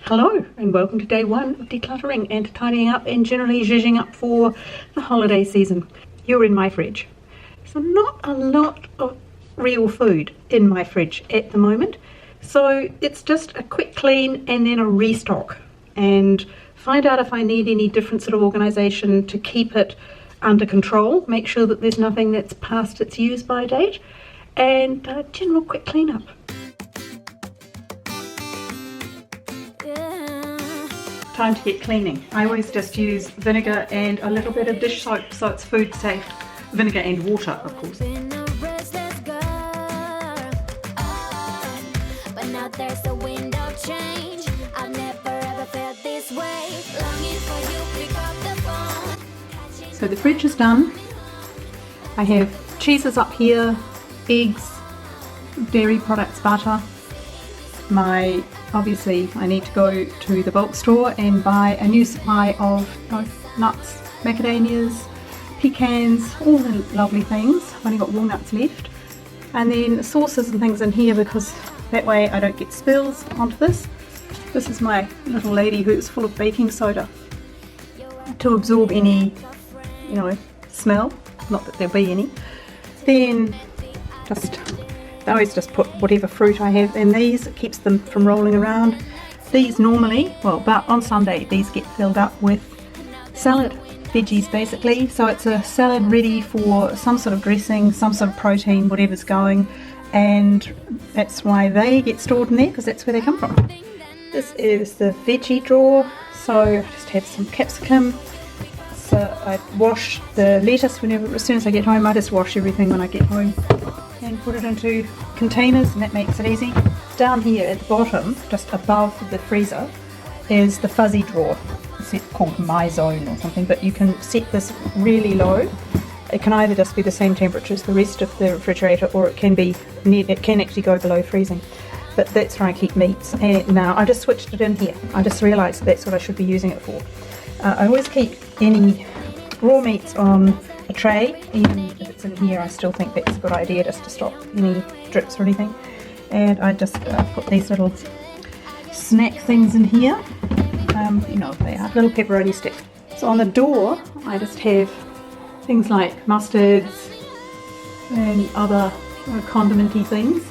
Hello and welcome to day one of decluttering and tidying up and generally zhuzhing up for the holiday season. You're in my fridge. So not a lot of real food in my fridge at the moment. So it's just a quick clean and then a restock and find out if I need any different sort of organisation to keep it under control. Make sure that there's nothing that's past its use by date and general quick clean up. Time to get cleaning. I always just use vinegar and a little bit of dish soap so it's food safe. Vinegar and water, of course. So the fridge is done. I have cheeses up here, eggs, dairy products, butter. Obviously I need to go to the bulk store and buy a new supply of nuts, macadamias, pecans, all the lovely things. I've only got walnuts left. And then sauces and things in here because that way I don't get spills onto this. This is my little lady who's full of baking soda to absorb any, smell, not that there'll be any. Then I always just put whatever fruit I have in these. It keeps them from rolling around. These normally, but on Sunday these get filled up with salad, veggies basically. So it's a salad ready for some sort of dressing, some sort of protein, whatever's going. And that's why they get stored in there, because that's where they come from. This is the veggie drawer. So I just have some capsicum. So I wash the lettuce as soon as I get home. I just wash everything when I get home and put it into containers, and that makes it easy. Down here at the bottom, just above the freezer, is the fuzzy drawer. It's called My Zone or something, but you can set this really low. It can either just be the same temperature as the rest of the refrigerator, or it can actually go below freezing. But that's where I keep meats. And now I just switched it in here. I just realised that's what I should be using it for. I always keep any raw meats on a tray. Even if it's in here, I still think that's a good idea, just to stop any drips or anything. And I just put these little snack things in here. They are little pepperoni sticks. So on the door, I just have things like mustards and other condimenty things,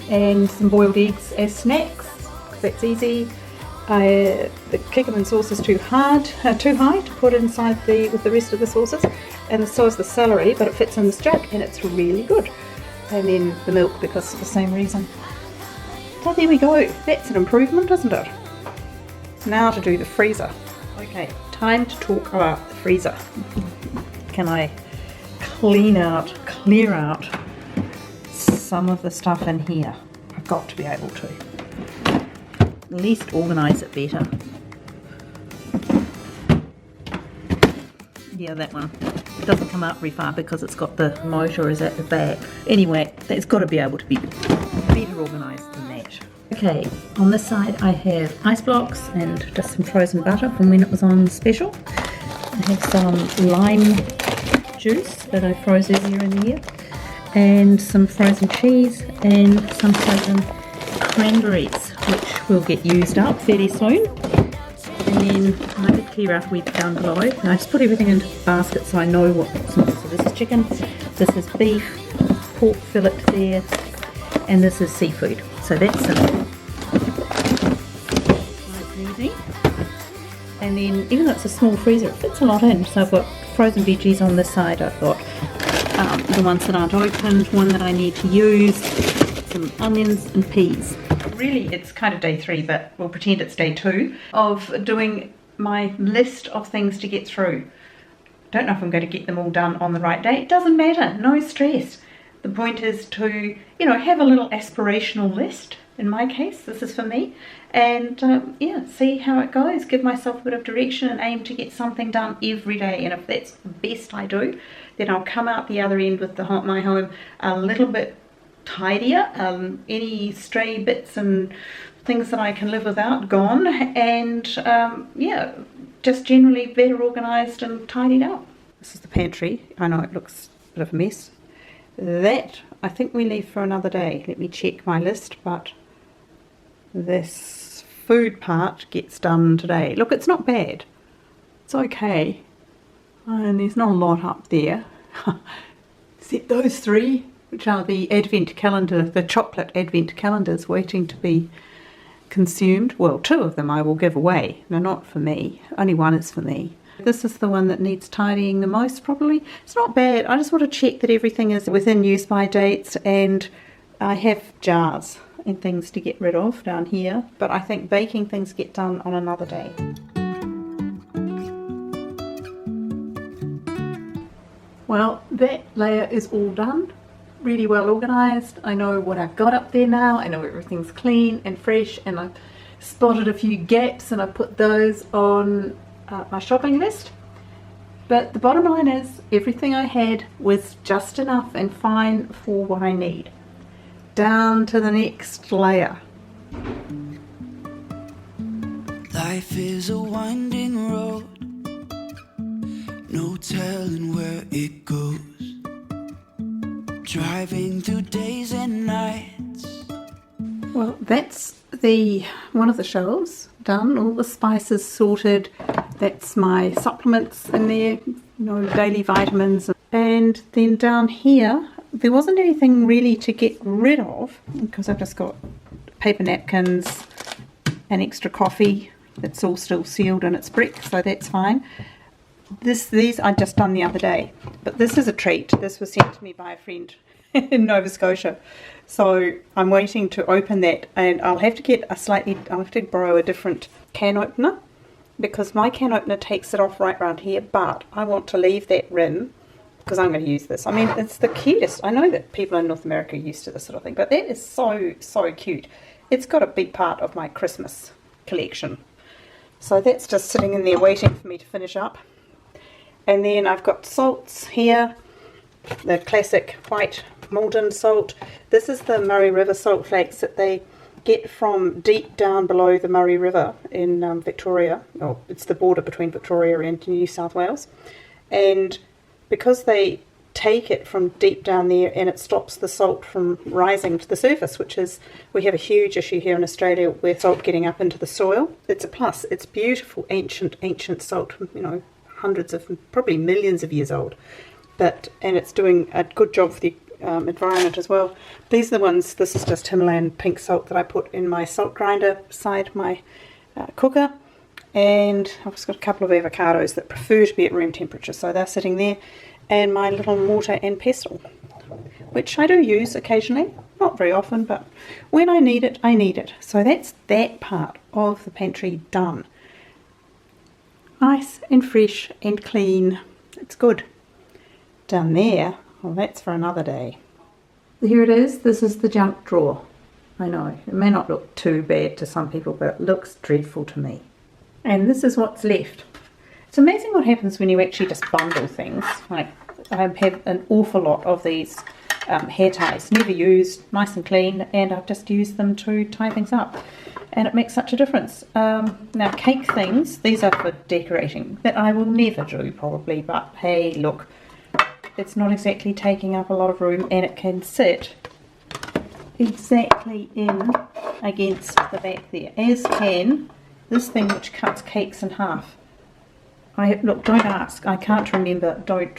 and some boiled eggs as snacks, because that's easy. The Kikkoman sauce is too high to put inside with the rest of the sauces, and so is the celery, but it fits in this jug and it's really good. And then the milk, because for the same reason. So there we go, that's an improvement, isn't it? Now to do the freezer. Okay, time to talk about the freezer. Can I clear out some of the stuff in here? I've got to be able to. At least organise it better. Yeah, that one. It doesn't come out very far because it's got the motor is at the back. Anyway, it's got to be able to be better organised than that. Okay, on this side I have ice blocks and just some frozen butter from when it was on special. I have some lime juice that I froze earlier in the year, and some frozen cheese and some frozen cranberries, which will get used up fairly soon. And then I did clear out a wee bit down below, and I just put everything into the basket so I know what's in. So this is chicken, this is beef, pork fillet there, and this is seafood. So that's simple. Nice and easy. And then, even though it's a small freezer, it fits a lot in. So I've got frozen veggies on this side. I've got the ones that aren't opened, one that I need to use, some onions and peas. Really, it's kind of day 3, but we'll pretend it's day 2 of doing my list of things to get through. Don't know if I'm going to get them all done on the right day. It doesn't matter, no stress. The point is to, have a little aspirational list. In my case, this is for me, and see how it goes. Give myself a bit of direction and aim to get something done every day. And if that's the best I do, then I'll come out the other end with my home a little bit tidier, any stray bits and things that I can live without gone, and just generally better organised and tidied up. This is the pantry. I know it looks a bit of a mess. That I think we leave for another day. Let me check my list, but this food part gets done today. Look, it's not bad. It's okay. And there's not a lot up there. Except those three, which are the advent calendar, the chocolate advent calendars waiting to be consumed. Well, 2 of them I will give away. No, not for me. Only one is for me. This is the one that needs tidying the most, probably. It's not bad. I just want to check that everything is within use by dates, and I have jars and things to get rid of down here, but I think baking things get done on another day. Well, that layer is all done, really well organised. I know what I've got up there now. I know everything's clean and fresh, and I've spotted a few gaps and I put those on my shopping list. But the bottom line is everything I had was just enough and fine for what I need. Down to the next layer. Life is a winding road, no telling where it goes. Driving through days and nights. Well, that's one of the shelves done, all the spices sorted. That's my supplements in there, daily vitamins. And then down here, there wasn't anything really to get rid of because I've just got paper napkins and extra coffee. It's all still sealed in its brick, so that's fine. These I just done the other day, but this is a treat. This was sent to me by a friend in Nova Scotia, so I'm waiting to open that, and I'll have to borrow a different can opener because my can opener takes it off right round here, but I want to leave that rim because I'm going to use this. I mean, it's the cutest. I know that people in North America are used to this sort of thing, but that is so cute. It's got a big part of my Christmas collection. So that's just sitting in there waiting for me to finish up. And then I've got salts here, the classic white Malden salt. This is the Murray River salt flakes that they get from deep down below the Murray River in Victoria. Oh, it's the border between Victoria and New South Wales. And because they take it from deep down there, and it stops the salt from rising to the surface, we have a huge issue here in Australia with salt getting up into the soil. It's a plus. It's beautiful, ancient salt, hundreds of, probably millions of years old. And it's doing a good job for the environment as well. These are the ones, this is just Himalayan pink salt that I put in my salt grinder beside my cooker. And I've just got a couple of avocados that prefer to be at room temperature, so they're sitting there. And my little mortar and pestle, which I do use occasionally, not very often, but when I need it, I need it. So that's that part of the pantry done. Nice and fresh and clean. It's good. Down there, well, that's for another day. Here it is. This is the junk drawer. I know, it may not look too bad to some people, but it looks dreadful to me. And this is what's left. It's amazing what happens when you actually just bundle things. Like, I have an awful lot of these hair ties, never used, nice and clean, and I've just used them to tie things up. And it makes such a difference. Now, cake things, these are for decorating, that I will never do probably, but hey, look, it's not exactly taking up a lot of room, and it can sit exactly in against the back there, as can this thing which cuts cakes in half. Look, don't ask, I can't remember, don't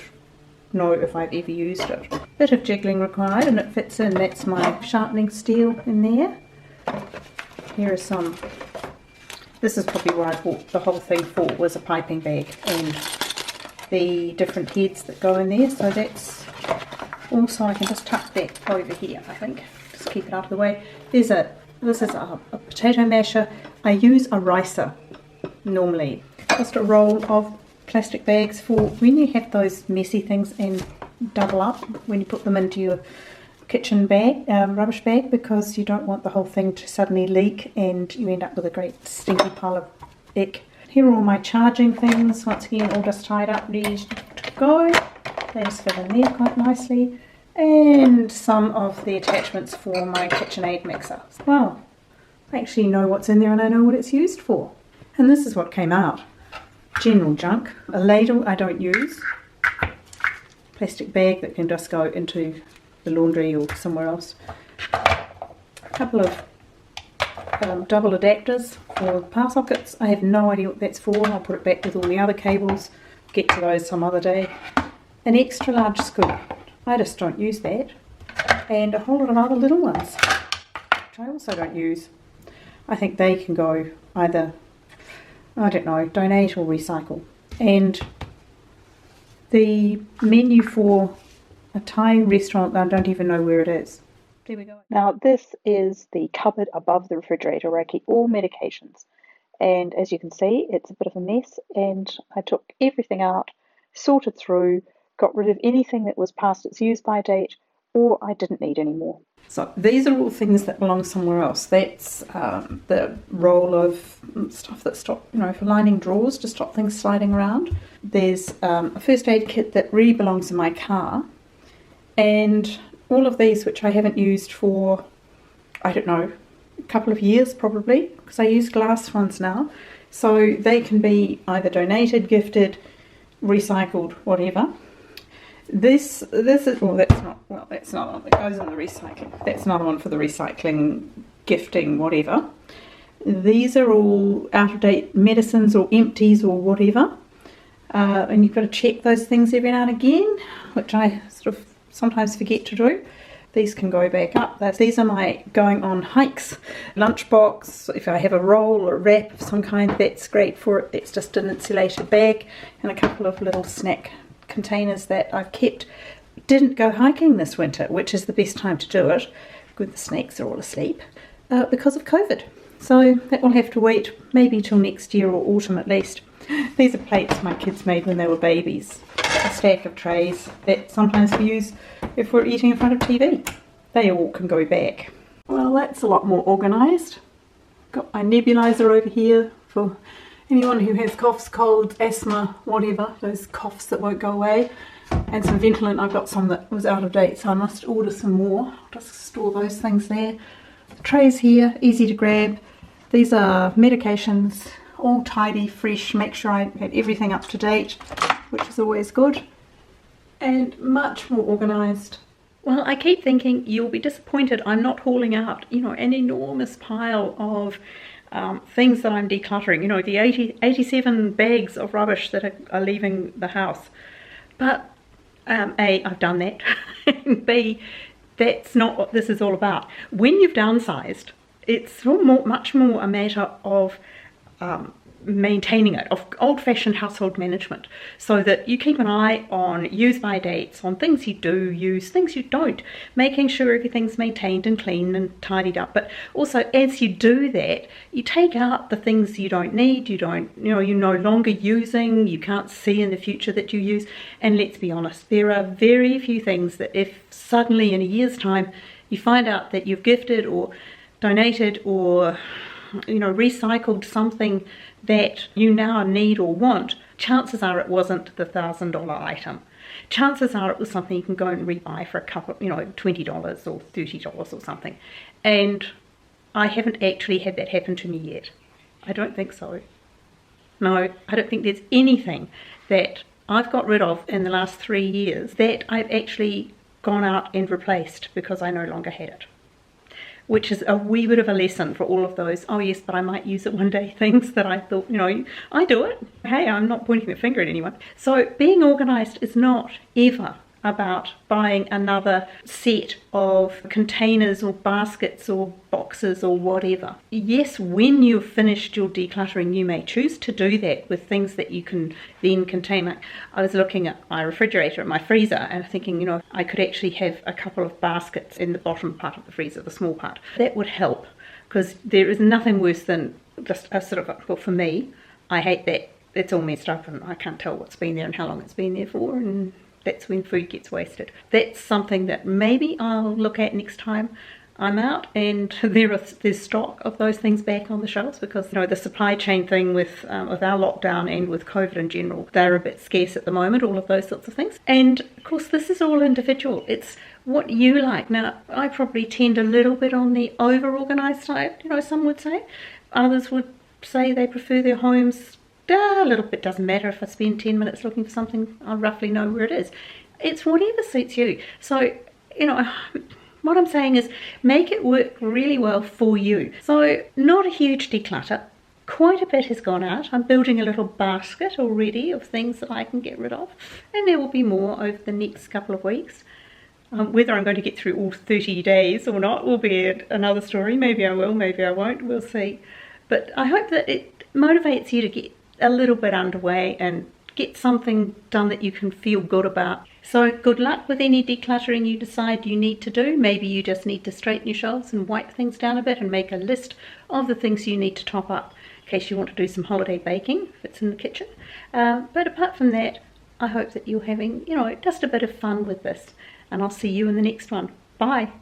know if I've ever used it. Bit of jiggling required, and it fits in. That's my sharpening steel in there. Here are some, this is probably what I bought the whole thing for, was a piping bag and the different heads that go in there. So that's also, I can just tuck that over here, I think, just keep it out of the way. This is a potato masher. I use a ricer normally. Just a roll of plastic bags for when you have those messy things and double up when you put them into your kitchen bag, rubbish bag, because you don't want the whole thing to suddenly leak and you end up with a great stinky pile of ick. Here are all my charging things, once again all just tied up, ready to go. They just fit in there quite nicely. And some of the attachments for my KitchenAid mixer. Well, I actually know what's in there and I know what it's used for. And this is what came out. General junk. A ladle I don't use. Plastic bag that can just go into the laundry or somewhere else. A couple of double adapters for power sockets. I have no idea what that's for. I'll put it back with all the other cables, get to those some other day. An extra large scoop, I just don't use that, and a whole lot of other little ones which I also don't use. I think they can go either, I don't know, donate or recycle. And the menu for a Thai restaurant, I don't even know where it is. There we go. Now this is the cupboard above the refrigerator where I keep all medications, and as you can see it's a bit of a mess, and I took everything out, sorted through, got rid of anything that was past its use by date or I didn't need anymore. So these are all things that belong somewhere else. That's the roll of stuff that stop, for lining drawers to stop things sliding around. There's a first aid kit that really belongs in my car, and all of these which I haven't used for, I don't know, a couple of years probably, because I use glass ones now. So they can be either donated, gifted, recycled, whatever. This is, well, that's not one that goes in the recycling. That's another one for the recycling, gifting, whatever. These are all out-of-date medicines or empties or whatever. And you've got to check those things every now and again, which I sort of sometimes forget to do. These can go back up. These are my going on hikes lunchbox. If I have a roll or a wrap of some kind, that's great for it. It's just an insulated bag, and a couple of little snack containers that I've kept. Didn't go hiking this winter, which is the best time to do it when the snakes are all asleep, because of COVID. So that will have to wait maybe till next year or autumn at least. These are plates my kids made when they were babies. A stack of trays that sometimes we use if we're eating in front of TV. They all can go back. Well, that's a lot more organised. Got my nebulizer over here for anyone who has coughs, colds, asthma, whatever, those coughs that won't go away. And some Ventolin. I've got some that was out of date, so I must order some more. I'll just store those things there. The trays here, easy to grab. These are medications, all tidy, fresh. Make sure I had everything up to date, which is always good. And much more organised. Well, I keep thinking you'll be disappointed I'm not hauling out, an enormous pile of things that I'm decluttering, the 87 bags of rubbish that are leaving the house. But A, I've done that, and B, that's not what this is all about. When you've downsized, it's much more a matter of maintaining it, of old-fashioned household management, so that you keep an eye on use-by dates, on things you do use, things you don't, making sure everything's maintained and clean and tidied up. But also, as you do that, you take out the things you don't need, you're no longer using, you can't see in the future that you use. And let's be honest, there are very few things that if suddenly in a year's time you find out that you've gifted or donated or recycled something that you now need or want, chances are it wasn't the $1,000 item. Chances are it was something you can go and rebuy for a couple, $20 or $30 or something. And I haven't actually had that happen to me yet. I don't think so. No, I don't think there's anything that I've got rid of in the last 3 years that I've actually gone out and replaced because I no longer had it. Which is a wee bit of a lesson for all of those, oh yes, but I might use it one day, things that I thought, I do it. Hey, I'm not pointing the finger at anyone. So being organised is not ever about buying another set of containers or baskets or boxes or whatever. Yes, when you've finished your decluttering, you may choose to do that with things that you can then contain. Like I was looking at my refrigerator and my freezer and thinking, I could actually have a couple of baskets in the bottom part of the freezer, the small part. That would help, because there is nothing worse than just a sort of, well, for me, I hate that it's all messed up and I can't tell what's been there and how long it's been there for, and that's when food gets wasted. That's something that maybe I'll look at next time I'm out and there's stock of those things back on the shelves, because the supply chain thing with our lockdown and with COVID in general, they're a bit scarce at the moment, all of those sorts of things. And of course this is all individual. It's what you like. Now I probably tend a little bit on the over-organised side, some would say. Others would say they prefer their homes a little bit. Doesn't matter if I spend 10 minutes looking for something, I roughly know where it is. It's whatever suits you. So What I'm saying is make it work really well for you. So not a huge declutter. Quite a bit has gone out. I'm building a little basket already of things that I can get rid of, and there will be more over the next couple of weeks. Whether I'm going to get through all 30 days or not will be another story. Maybe I will, maybe I won't, we'll see. But I hope that it motivates you to get a little bit underway and get something done that you can feel good about. So good luck with any decluttering you decide you need to do. Maybe you just need to straighten your shelves and wipe things down a bit and make a list of the things you need to top up in case you want to do some holiday baking if it's in the kitchen. But apart from that, I hope that you're having, just a bit of fun with this. And I'll see you in the next one. Bye.